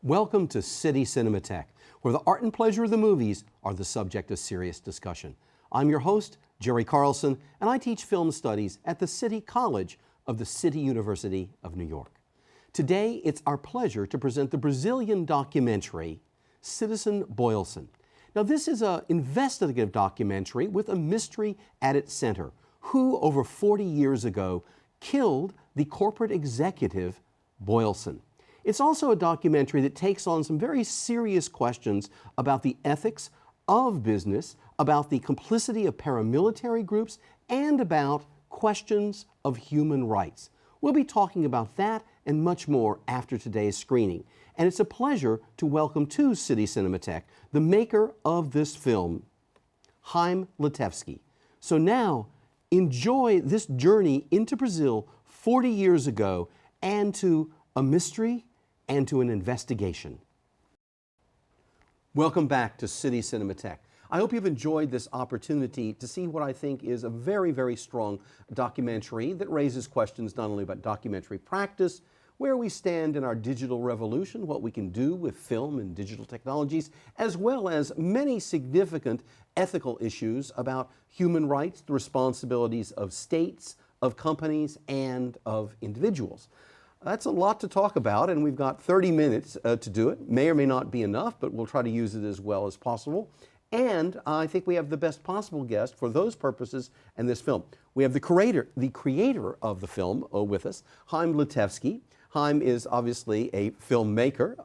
Welcome to City Cinematheque, where the art and pleasure of the movies are the subject of serious discussion. I'm your host, Jerry Carlson, and I teach film studies at the City College of the City University of New York. Today, it's our pleasure to present the Brazilian documentary, Citizen Boilesen. Now, this is an investigative documentary with a mystery at its center. Who, over 40 years ago, killed the corporate executive Boilesen? It's also a documentary that takes on some very serious questions about the ethics of business, about the complicity of paramilitary groups, and about questions of human rights. We'll be talking about that and much more after today's screening. And it's a pleasure to welcome to City Cinematheque the maker of this film, Chaim Litewski. So now, enjoy this journey into Brazil 40 years ago and to a mystery and to an investigation. Welcome back to City Cinematheque. I hope you've enjoyed this opportunity to see what I think is a very, very strong documentary that raises questions not only about documentary practice, where we stand in our digital revolution, what we can do with film and digital technologies, as well as many significant ethical issues about human rights, the responsibilities of states, of companies, and of individuals. That's a lot to talk about, and we've got 30 minutes to do it. May or may not be enough, but we'll try to use it as well as possible. And I think we have the best possible guest for those purposes in this film. We have the creator of the film with us, Chaim Litewski. Chaim is obviously a filmmaker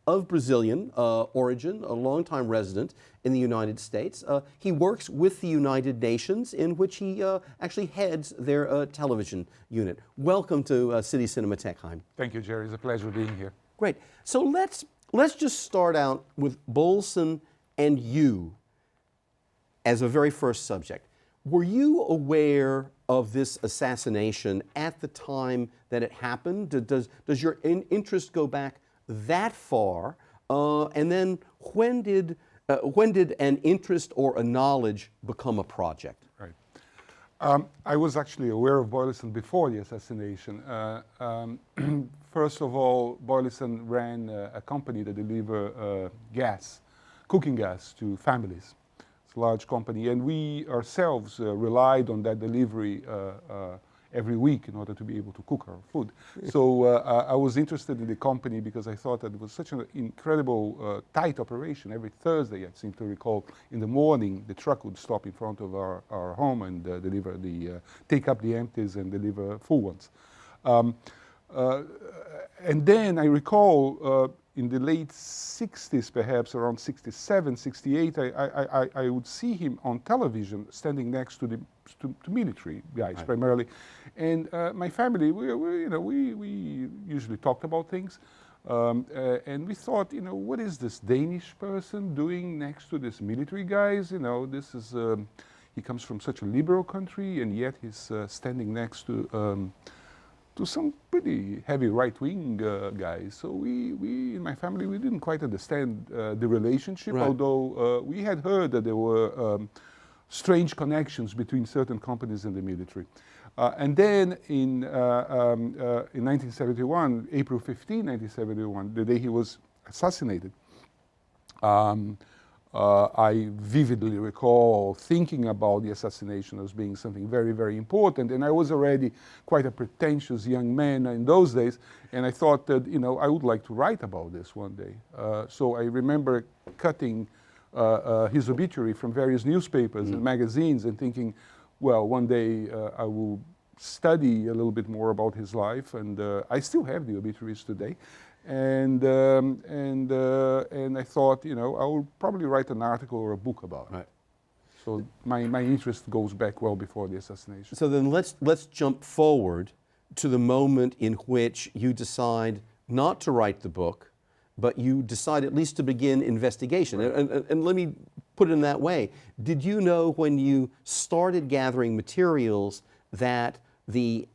of Brazilian origin, a longtime resident in the United States. He works with the United Nations, in which he actually heads their television unit. Welcome to City Cinematheque, Chaim. Thank you, Jerry. It's a pleasure being here. Great. So let's just start out with Boilesen and you as a very first subject. Were you aware of this assassination at the time that it happened? Does your interest go back that far? And then when did an interest or a knowledge become a project? Right. I was actually aware of Boilesen before the assassination. First of all, Boilesen ran a company that delivered gas, cooking gas to families. Large company, and we ourselves relied on that delivery every week in order to be able to cook our food. So I was interested in the company because I thought that it was such an incredible tight operation. Every Thursday, I seem to recall, in the morning, the truck would stop in front of our home and deliver take up the empties and deliver full ones. And then I recall in the late 60s, perhaps around 67, 68, I would see him on television standing next to to military guys, right, primarily. And my family, we usually talked about things. And we thought, what is this Danish person doing next to this military guys? This is, he comes from such a liberal country, and yet he's standing next to some pretty heavy right-wing guys. So we in my family, we didn't quite understand the relationship, right, although we had heard that there were strange connections between certain companies and the military. And then in 1971, April 15, 1971, the day he was assassinated, I vividly recall thinking about the assassination as being something very, very important. And I was already quite a pretentious young man in those days. And I thought that, I would like to write about this one day. So I remember cutting his obituary from various newspapers and magazines and thinking, well, one day I will study a little bit more about his life. And I still have the obituaries today. And I thought, I will probably write an article or a book about it. Right. So my interest goes back well before the assassination. So then let's jump forward to the moment in which you decide not to write the book, but you decide at least to begin investigation. Right. And let me put it in that way. Did you know when you started gathering materials that the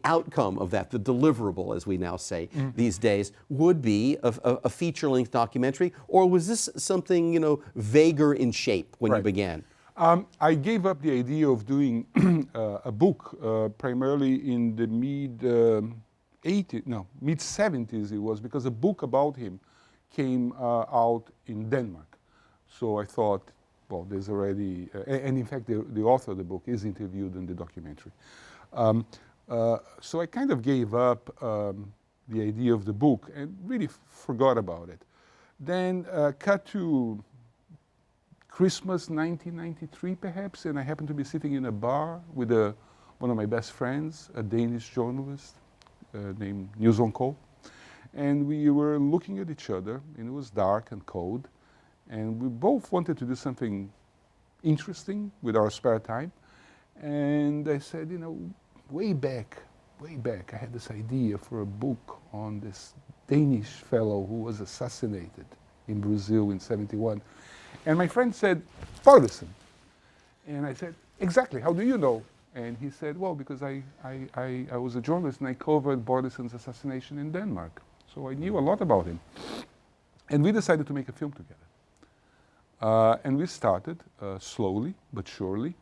outcome of that, the deliverable, as we now say these days, would be a feature-length documentary? Or was this something, vaguer in shape when you began? I gave up the idea of doing a book primarily in the mid 70s it was, because a book about him came out in Denmark. So I thought, well, there's already, and in fact the author of the book is interviewed in the documentary. So I kind of gave up the idea of the book and really forgot about it. Then cut to Christmas 1993 perhaps, and I happened to be sitting in a bar with one of my best friends, a Danish journalist named Niels Onko. And we were looking at each other, and it was dark and cold, and we both wanted to do something interesting with our spare time. And I said, you know, way back, I had this idea for a book on this Danish fellow who was assassinated in Brazil in '71. And my friend said, Boilesen. And I said, exactly, how do you know? And he said, well, because I was a journalist and I covered Boilesen's assassination in Denmark. So I knew a lot about him. And we decided to make a film together. And we started, slowly but surely,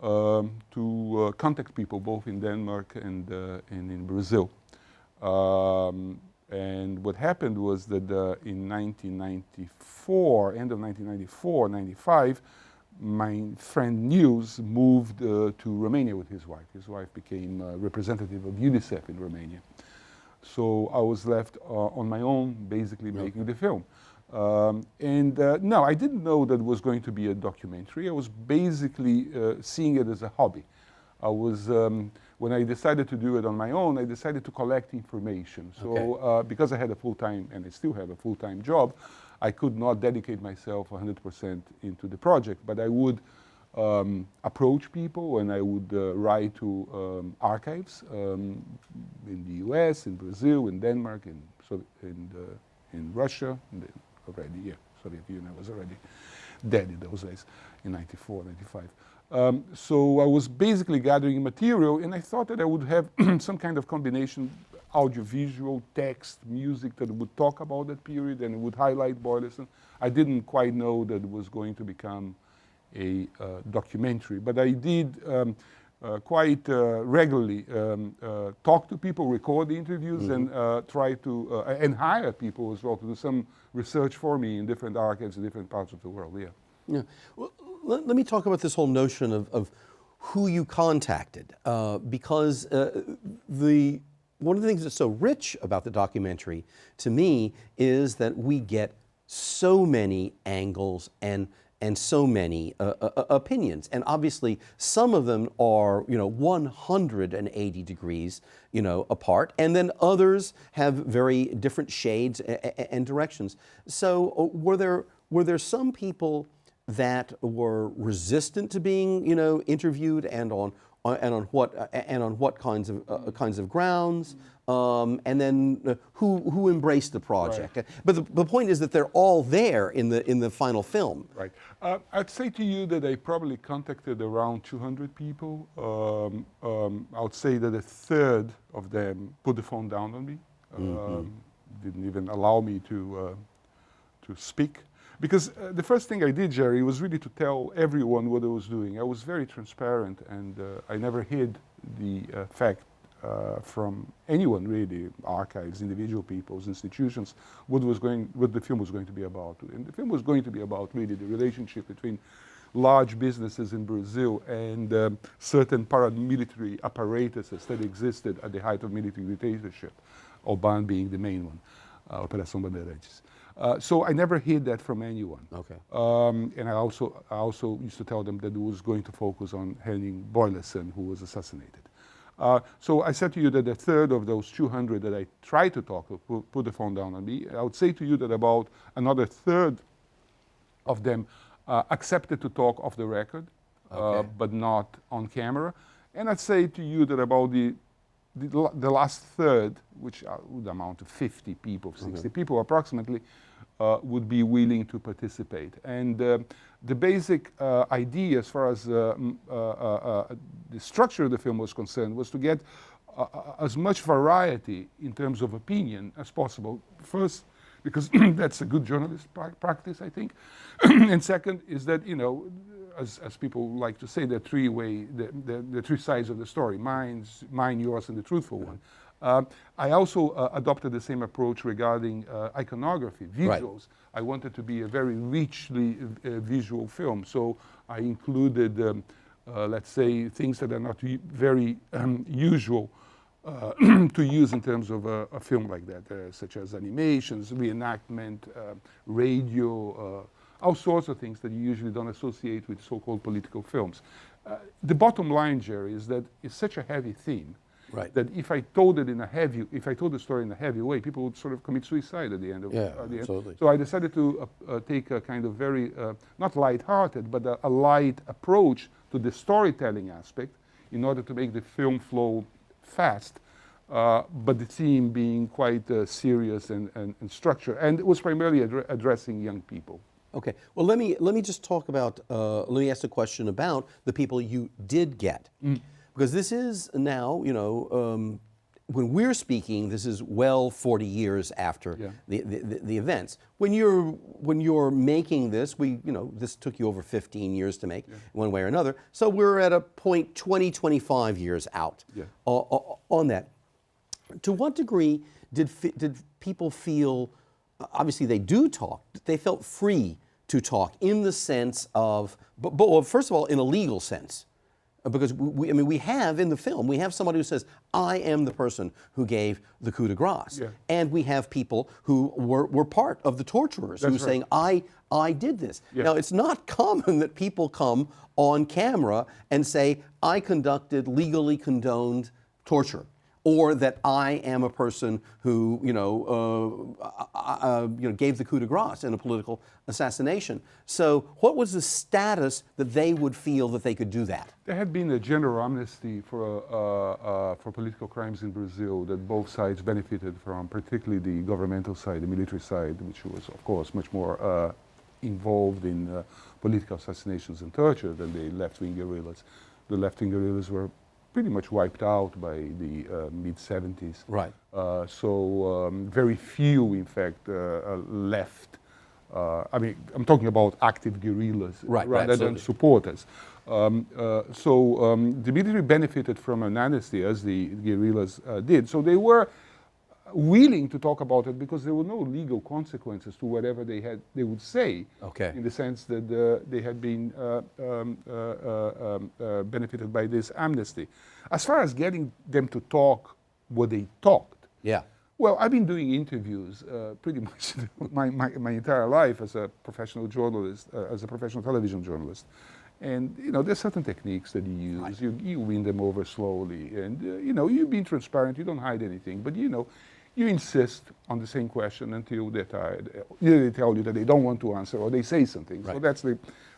to contact people both in Denmark and in Brazil. And what happened was that in 1994, end of 1994, 95, my friend Niels moved to Romania with his wife. His wife became representative of UNICEF in Romania. So I was left on my own, basically making the film. No, I didn't know that it was going to be a documentary. I was basically seeing it as a hobby. I was, when I decided to do it on my own, I decided to collect information. So because I had a full-time, and I still have a full-time job, I could not dedicate myself 100% into the project, but I would approach people, and I would write to archives in the US, in Brazil, in Denmark, in Russia, Soviet Union was already dead in those days, in 94, 95. So I was basically gathering material, and I thought that I would have some kind of combination, audiovisual, text, music that would talk about that period and it would highlight Boilesen. I didn't quite know that it was going to become a documentary, but I did quite regularly talk to people, record the interviews, and try to, and hire people as well to do some research for me in different archives in different parts of the world, Yeah. Well, let me talk about this whole notion of who you contacted, because one of the things that's so rich about the documentary, to me, is that we get so many angles and so many opinions, and obviously some of them are 180 degrees apart, and then others have very different shades and directions. So were there some people that were resistant to being interviewed, and on what kinds of grounds, and then who embraced the project? Right. But the point is that they're all there in the final film. Right. I'd say to you that I probably contacted around 200 people. I would say that a third of them put the phone down on me, didn't even allow me to speak. Because the first thing I did, Jerry, was really to tell everyone what I was doing. I was very transparent, and I never hid the fact from anyone, really, archives, individual peoples, institutions, what the film was going to be about. And the film was going to be about, really, the relationship between large businesses in Brazil and certain paramilitary apparatuses that existed at the height of military dictatorship, Oban being the main one, Operacao Bandeirante. So I never hid that from anyone. Okay. And I also used to tell them that it was going to focus on Henning Boilesen, who was assassinated. So I said to you that a third of those 200 that I tried to talk to put the phone down on me. I would say to you that about another third of them accepted to talk off the record, but not on camera. And I'd say to you that about the last third, which would amount to 50 people, 60 people approximately, would be willing to participate. And the basic idea, as far as the structure of the film was concerned, was to get as much variety in terms of opinion as possible. First, because that's a good journalist practice, I think. And second is that, as people like to say, the three sides of the story, mine, yours, and the truthful one. I also adopted the same approach regarding iconography, visuals. I wanted to be a very richly visual film, so I included, let's say, things that are not very usual to use in terms of a film like that, such as animations, reenactment, radio, all sorts of things that you usually don't associate with so-called political films. The bottom line, Jerry, is that it's such a heavy theme that if I told the story in a heavy way, people would sort of commit suicide at the end of the absolutely. end. So I decided to take a kind of very, not light-hearted, but a light approach to the storytelling aspect in order to make the film flow fast, but the theme being quite serious and structured. And it was primarily addressing young people. Okay. Well, let me just talk about. Let me ask a question about the people you did get, because this is now, you know, when we're speaking, this is well 40 years after the events. When you're making this, this took you over 15 years to make, one way or another. So we're at a point 25 years out on that. To what degree did people feel? Obviously, they do talk. They felt free to talk in the sense of, but first of all, in a legal sense, because we have in the film, we have somebody who says, "I am the person who gave the coup de grace," and we have people who were part of the torturers who were saying, "I did this." Now, it's not common that people come on camera and say, "I conducted legally condoned torture," or that I am a person who, gave the coup de grace in a political assassination. So, what was the status that they would feel that they could do that? There had been a general amnesty for political crimes in Brazil that both sides benefited from, particularly the governmental side, the military side, which was, of course, much more involved in political assassinations and torture than the left-wing guerrillas. The left-wing guerrillas were pretty much wiped out by the mid-70s. Right. So very few, in fact, left. I mean, I'm talking about active guerrillas rather than supporters. The military benefited from an amnesty, as the guerrillas did. So they were willing to talk about it because there were no legal consequences to whatever they would say. Okay. In the sense that they had been benefited by this amnesty. As far as getting them to talk what they talked. Yeah. Well, I've been doing interviews pretty much my entire life as a professional journalist, as a professional television journalist. And, there's certain techniques that you use. Right. You win them over slowly. And, you've been transparent. You don't hide anything. But, you insist on the same question until they're tired. Either they tell you that they don't want to answer or they say something. Right. So that's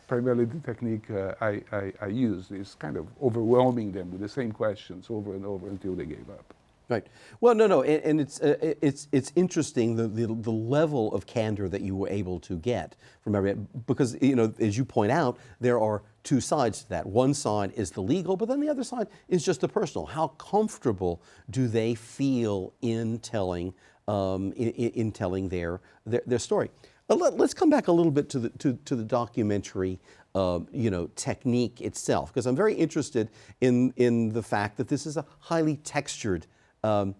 primarily the technique I use, is kind of overwhelming them with the same questions over and over until they gave up. Right. Well, no, and it's interesting the level of candor that you were able to get from because as you point out, there are two sides to that. One side is the legal, but then the other side is just the personal. How comfortable do they feel in telling their story? Let's come back a little bit to the documentary technique itself, because I'm very interested in the fact that this is a highly textured film.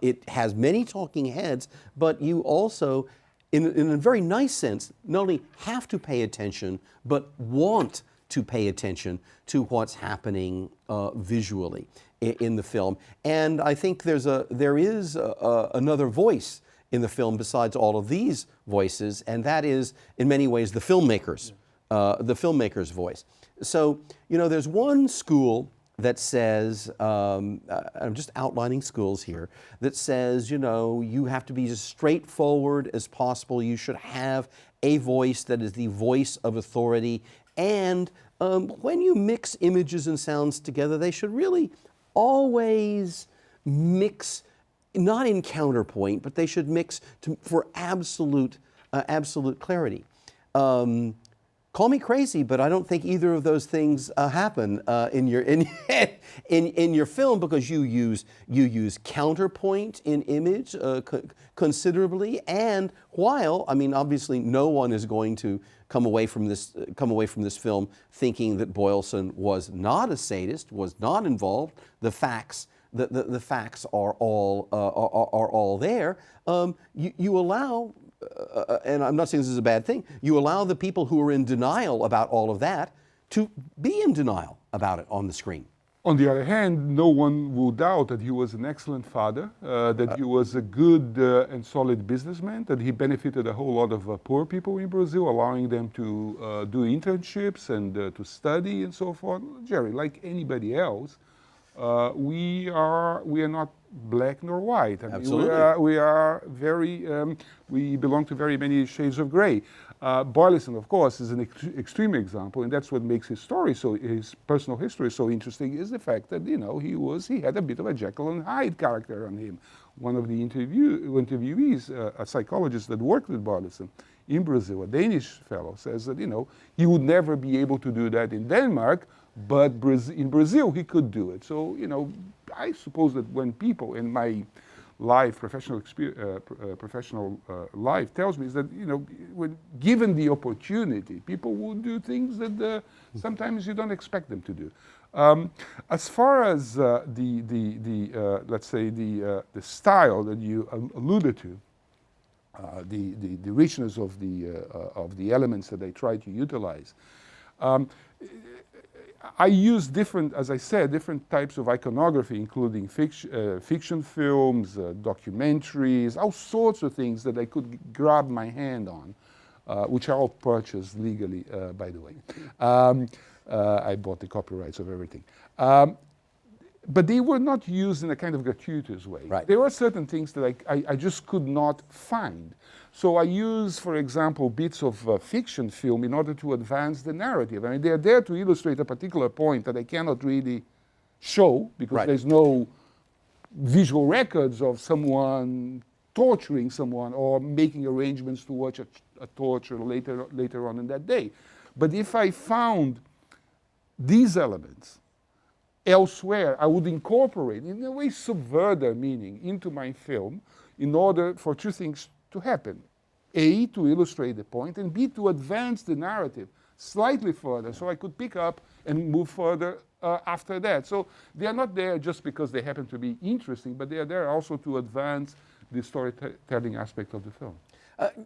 It has many talking heads, but you also, in a very nice sense, not only have to pay attention, but want to pay attention to what's happening visually in the film. And I think there is another voice in the film besides all of these voices, and that is, in many ways, the filmmaker's voice. So, there's one school that says, I'm just outlining schools here, that says, you have to be as straightforward as possible. You should have a voice that is the voice of authority. And when you mix images and sounds together, they should really always mix, not in counterpoint, but they should mix for absolute clarity. Call me crazy, but I don't think either of those things happen in your in your film, because you use counterpoint in image considerably, and while I mean obviously no one is going to come away from this film thinking that Boilesen was not a sadist, was not involved. The facts are all there. You allow. And I'm not saying this is a bad thing, you allow the people who are in denial about all of that to be in denial about it on the screen. On the other hand, no one will doubt that he was an excellent father, that he was a good and solid businessman, that he benefited a whole lot of poor people in Brazil, allowing them to do internships and to study and so forth. Jerry, like anybody else, we are not black nor white. I mean, Absolutely. we are very, we belong to very many shades of gray. Boilesen, of course, is an extreme example, and that's what makes his story his personal history so interesting, is the fact that, you know, he had a bit of a Jekyll and Hyde character on him. One of the interviewees, a psychologist that worked with Boilesen in Brazil, a Danish fellow, says that, you know, he would never be able to do that in Denmark, but in Brazil he could do it. So, you know, I suppose that when people in my life, professional life, tells me is that, you know, when given the opportunity, people will do things that sometimes you don't expect them to do. As far as let's say the style that you alluded to, the richness of the elements that I try to utilize. I use different, as I said, different types of iconography, including fiction films, documentaries, all sorts of things that I could grab my hand on, which are all purchased legally, by the way. I bought the copyrights of everything. But they were not used in a kind of gratuitous way. Right. There were certain things that I just could not find. So I use, for example, bits of fiction film in order to advance the narrative. I mean, they're there to illustrate a particular point that I cannot really show because Right. there's no visual records of someone torturing someone or making arrangements to watch a torture later on in that day. But if I found these elements elsewhere, I would incorporate, in a way, subvert their meaning into my film in order for two things to happen. A, to illustrate the point, and B, to advance the narrative slightly further so I could pick up and move further after that. So they are not there just because they happen to be interesting, but they are there also to advance the storytelling aspect of the film.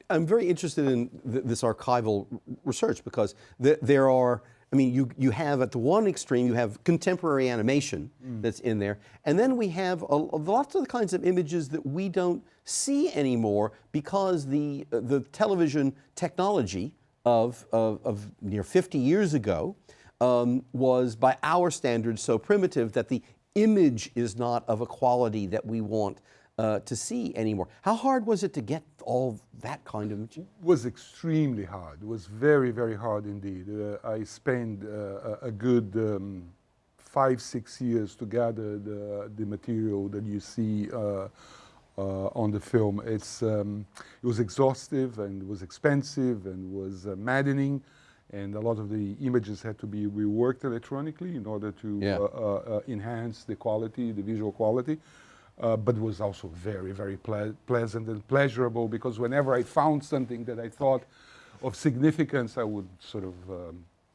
I'm very interested in this archival research because there are, I mean, you have at the one extreme, you have contemporary animation that's in there, and then we have lots of the kinds of images that we don't see anymore because the television technology of near 50 years ago was, by our standards, so primitive that the image is not of a quality that we want to see anymore. How hard was it to get all that kind of image? It was extremely hard. It was very, very hard indeed. I spent a good 5-6 years to gather the material that you see on the film. It was exhaustive and it was expensive and was maddening, and a lot of the images had to be reworked electronically in order to enhance the quality, the visual quality. But was also very, very pleasant and pleasurable, because whenever I found something that I thought of significance, I would sort of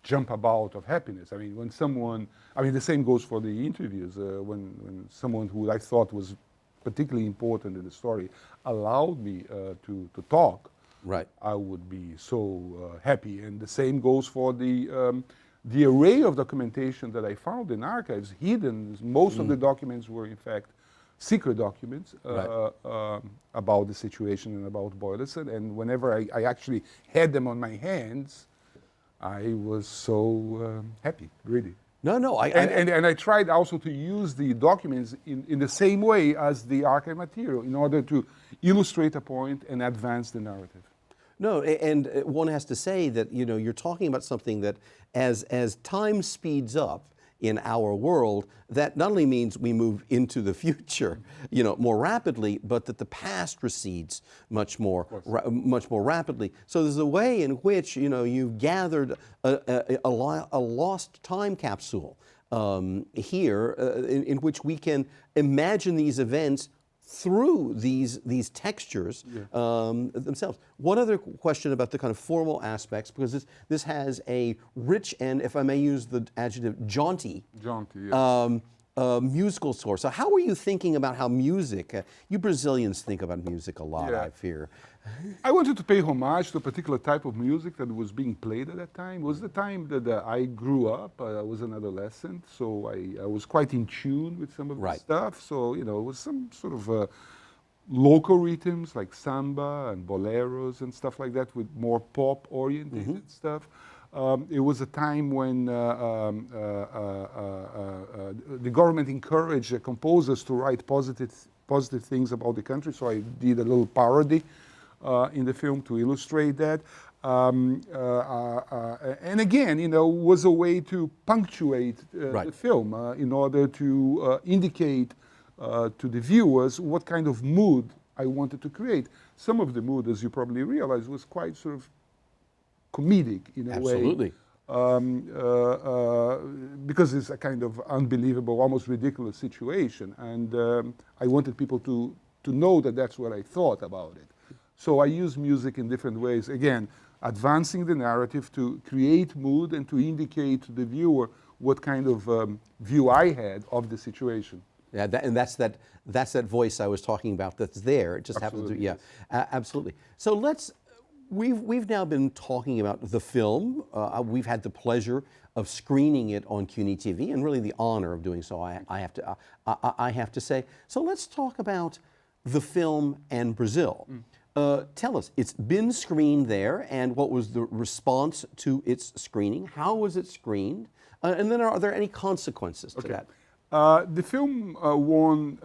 jump about of happiness. I mean, when someone, I mean, the same goes for the interviews. When someone who I thought was particularly important in the story allowed me to talk, right, I would be so happy. And the same goes for the array of documentation that I found in archives, hidden. Most of the documents were, in fact, secret documents about the situation and about Boilesen, and whenever I actually had them on my hands, I was so happy, really. No, And I tried also to use the documents in the same way as the archive material in order to illustrate a point and advance the narrative. No, and one has to say that, you know, you're talking about something that as time speeds up in our world that not only means we move into the future, more rapidly, but that the past recedes much more rapidly. So there's a way in which you've gathered a lost time capsule here in which we can imagine these events through these textures themselves. One other question about the kind of formal aspects, because this has a rich and, if I may use the adjective, jaunty musical score. So how were you thinking about how music, you Brazilians think about music a lot, I fear. I wanted to pay homage to a particular type of music that was being played at that time. It was the time that I grew up. I was an adolescent, so I was quite in tune with some of the stuff. So, it was some sort of local rhythms like samba and boleros and stuff like that with more pop-oriented stuff. It was a time when the government encouraged composers to write positive things about the country, so I did a little parody in the film to illustrate that. And again, was a way to punctuate the film in order to indicate to the viewers what kind of mood I wanted to create. Some of the mood, as you probably realize, was quite sort of comedic in a way. Because it's a kind of unbelievable, almost ridiculous situation. And I wanted people to know that that's what I thought about it. So I use music in different ways. Again, advancing the narrative to create mood and to indicate to the viewer what kind of view I had of the situation. Yeah, that's that voice I was talking about that's there. It just happens to, absolutely. So we've now been talking about the film. We've had the pleasure of screening it on CUNY TV, and really the honor of doing so, I have to say. So let's talk about the film and Brazil. Tell us, it's been screened there, and what was the response to its screening? How was it screened? And then are there any consequences to that? The film won,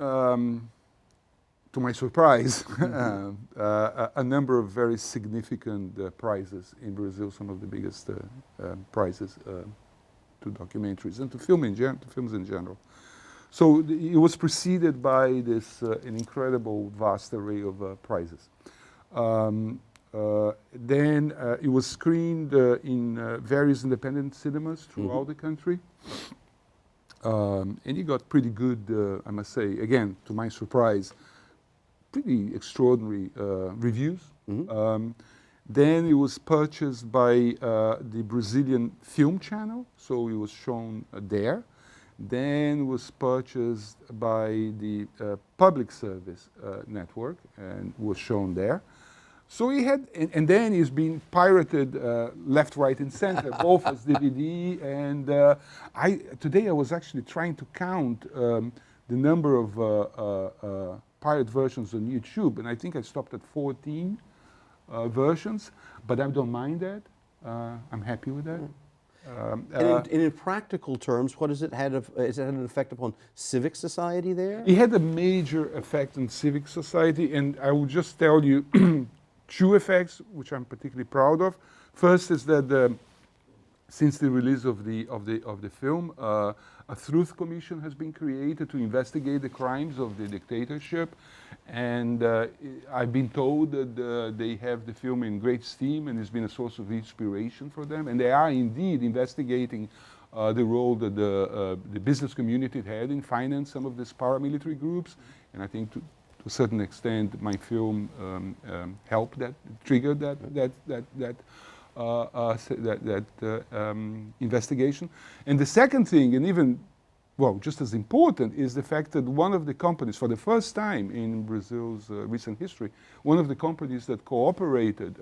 to my surprise, a number of very significant prizes in Brazil, some of the biggest prizes to documentaries and to films in general. So it was preceded by this an incredible vast array of prizes. Then it was screened in various independent cinemas throughout the country. And it got pretty good, I must say, again, to my surprise, pretty extraordinary reviews. Then it was purchased by the Brazilian Film Channel, so it was shown there. Then it was purchased by the Public Service Network and was shown there. So he had, and then he's been pirated left, right, and center, both as DVD and today I was actually trying to count the number of pirate versions on YouTube, and I think I stopped at 14 versions, but I don't mind that. I'm happy with that. And in practical terms, what has it had? Has it had an effect upon civic society there? It had a major effect on civic society, and I will just tell you two effects, which I'm particularly proud of. First is that since the release of the film, a truth commission has been created to investigate the crimes of the dictatorship, and I've been told that they have the film in great esteem and it's been a source of inspiration for them, and they are indeed investigating the role that the business community had in finance some of these paramilitary groups, and I think to a certain extent my film helped that, triggered that investigation. And the second thing, and even, well, just as important, is the fact that one of the companies, for the first time in Brazil's recent history, one of the companies that cooperated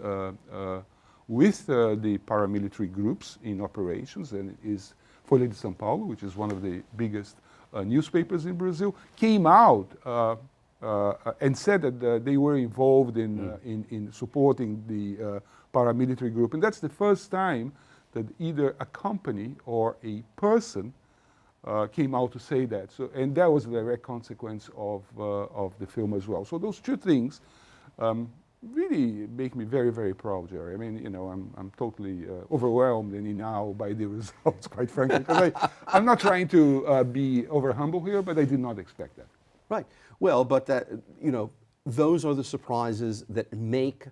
with the paramilitary groups in operations, and is Folha de Sao Paulo, which is one of the biggest newspapers in Brazil, came out and said that they were involved in supporting the paramilitary group. And that's the first time that either a company or a person came out to say that. So, and that was a direct consequence of the film as well. So those two things, really make me very, very proud, Jerry. I mean, you know, I'm totally overwhelmed now by the results, quite frankly, because I'm not trying to be over humble here, but I did not expect that. Right. Well, but that, you know, those are the surprises that make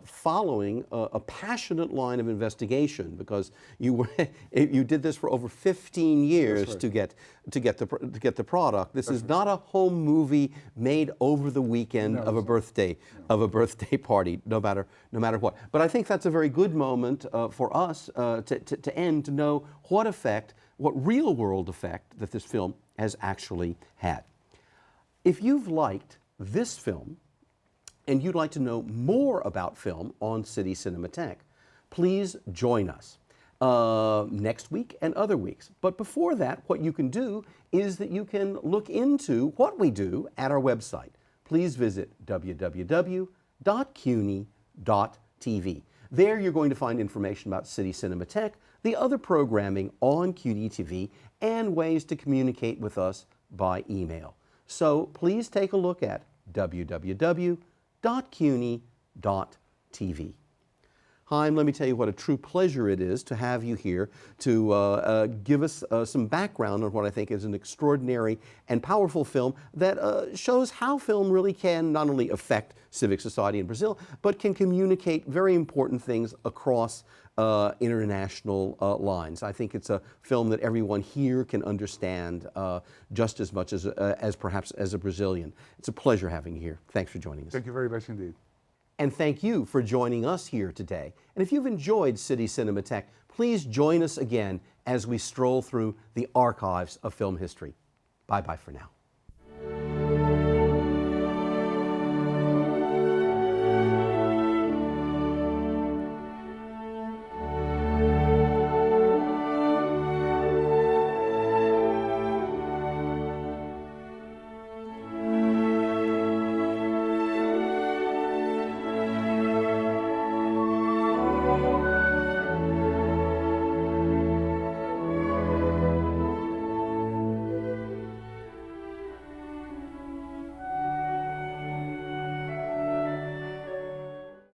following a passionate line of investigation, because you did this for over 15 years right. to get the product. This is not a home movie made over the weekend of a birthday party, no matter what. But I think that's a very good moment for us to end, to know what real world effect that this film has actually had. If you've liked this film, and you'd like to know more about film on City Cinematheque, please join us next week and other weeks. But before that, what you can do is that you can look into what we do at our website. Please visit www.cuny.tv. There you're going to find information about City Cinematheque, the other programming on CUNY TV, and ways to communicate with us by email. So please take a look at www.cuny.tv. Chaim, let me tell you what a true pleasure it is to have you here to give us some background on what I think is an extraordinary and powerful film that shows how film really can not only affect civic society in Brazil, but can communicate very important things across international lines. I think it's a film that everyone here can understand just as much as perhaps as a Brazilian. It's a pleasure having you here. Thanks for joining us. Thank you very much indeed. And thank you for joining us here today. And if you've enjoyed City Cinematheque, please join us again as we stroll through the archives of film history. Bye-bye for now.